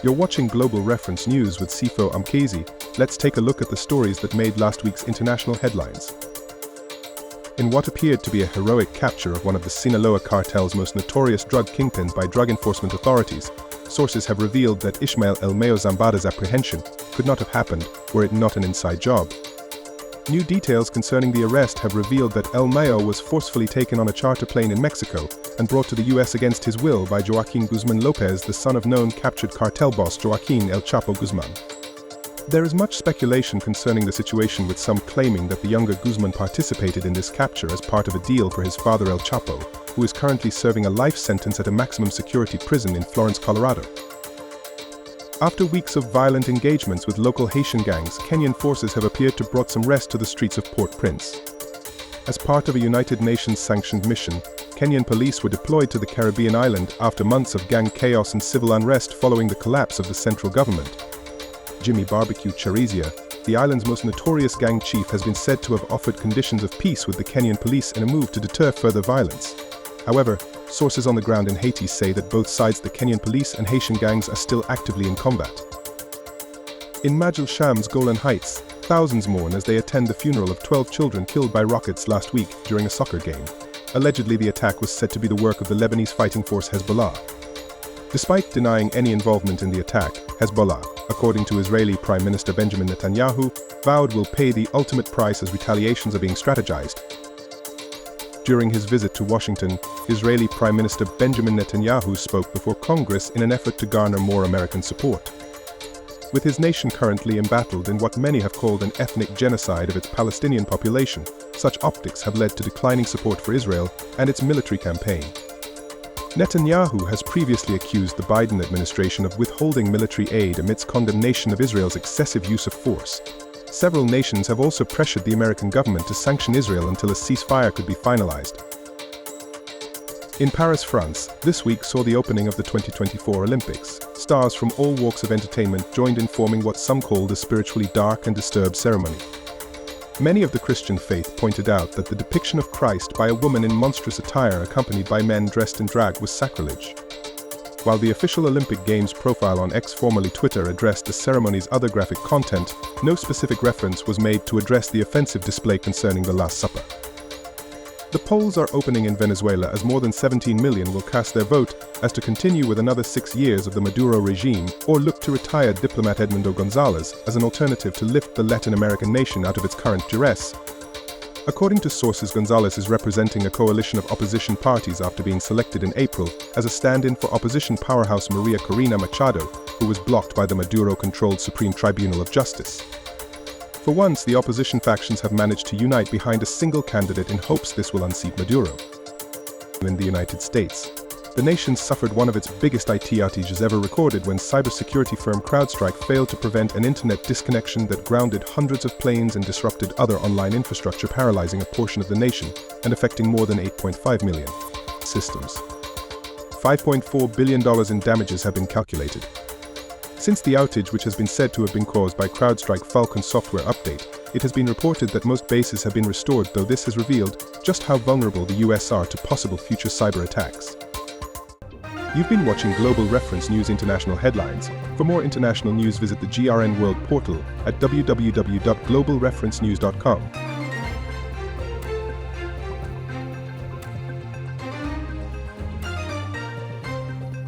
You're watching Global Reference News with Sifo Amkezi. Let's take a look at the stories that made last week's international headlines. In what appeared to be a heroic capture of one of the Sinaloa cartel's most notorious drug kingpins by drug enforcement authorities, sources have revealed that Ishmael El Mayo Zambada's apprehension could not have happened were it not an inside job. New details concerning the arrest have revealed that El Mayo was forcefully taken on a charter plane in Mexico and brought to the U.S. against his will by Joaquin Guzman Lopez, the son of known captured cartel boss Joaquin El Chapo Guzman. There is much speculation concerning the situation, with some claiming that the younger Guzman participated in this capture as part of a deal for his father El Chapo, who is currently serving a life sentence at a maximum security prison in Florence, Colorado. After weeks of violent engagements with local Haitian gangs, Kenyan forces have appeared to brought some rest to the streets of Port-au-Prince. As part of a United Nations-sanctioned mission, Kenyan police were deployed to the Caribbean island after months of gang chaos and civil unrest following the collapse of the central government. Jimmy Barbecue Charizia, the island's most notorious gang chief, has been said to have offered conditions of peace with the Kenyan police in a move to deter further violence. However, sources on the ground in Haiti say that both sides, the Kenyan police and Haitian gangs, are still actively in combat. In Majel Sham's Golan Heights, thousands mourn as they attend the funeral of 12 children killed by rockets last week during a soccer game. Allegedly, the attack was said to be the work of the Lebanese fighting force Hezbollah. Despite denying any involvement in the attack, Hezbollah, according to Israeli Prime Minister Benjamin Netanyahu, vowed will pay the ultimate price as retaliations are being strategized. During his visit to Washington, Israeli Prime Minister Benjamin Netanyahu spoke before Congress in an effort to garner more American support. With his nation currently embattled in what many have called an ethnic genocide of its Palestinian population, such optics have led to declining support for Israel and its military campaign. Netanyahu has previously accused the Biden administration of withholding military aid amidst condemnation of Israel's excessive use of force. Several nations have also pressured the American government to sanction Israel until a ceasefire could be finalized. In Paris, France, this week saw the opening of the 2024 Olympics. Stars from all walks of entertainment joined in forming what some called a spiritually dark and disturbed ceremony. Many of the Christian faith pointed out that the depiction of Christ by a woman in monstrous attire accompanied by men dressed in drag was sacrilege. While the official Olympic Games profile on X, formerly Twitter, addressed the ceremony's other graphic content, no specific reference was made to address the offensive display concerning the Last Supper. The polls are opening in Venezuela as more than 17 million will cast their vote as to continue with another 6 years of the Maduro regime or look to retire diplomat Edmundo Gonzalez as an alternative to lift the Latin American nation out of its current duress. According to sources, Gonzalez is representing a coalition of opposition parties after being selected in April as a stand-in for opposition powerhouse Maria Corina Machado, who was blocked by the Maduro-controlled Supreme Tribunal of Justice. For once, the opposition factions have managed to unite behind a single candidate in hopes this will unseat Maduro. In the United States, the nation suffered one of its biggest IT outages ever recorded when cybersecurity firm Crowdstrike failed to prevent an internet disconnection that grounded hundreds of planes and disrupted other online infrastructure, paralyzing a portion of the nation and affecting more than 8.5 million systems. $5.4 billion in damages have been calculated. Since the outage, which has been said to have been caused by Crowdstrike Falcon software update, it has been reported that most bases have been restored, though this has revealed just how vulnerable the US are to possible future cyber attacks. You've been watching Global Reference News International Headlines. For more international news, visit the GRN World portal at www.globalreferencenews.com.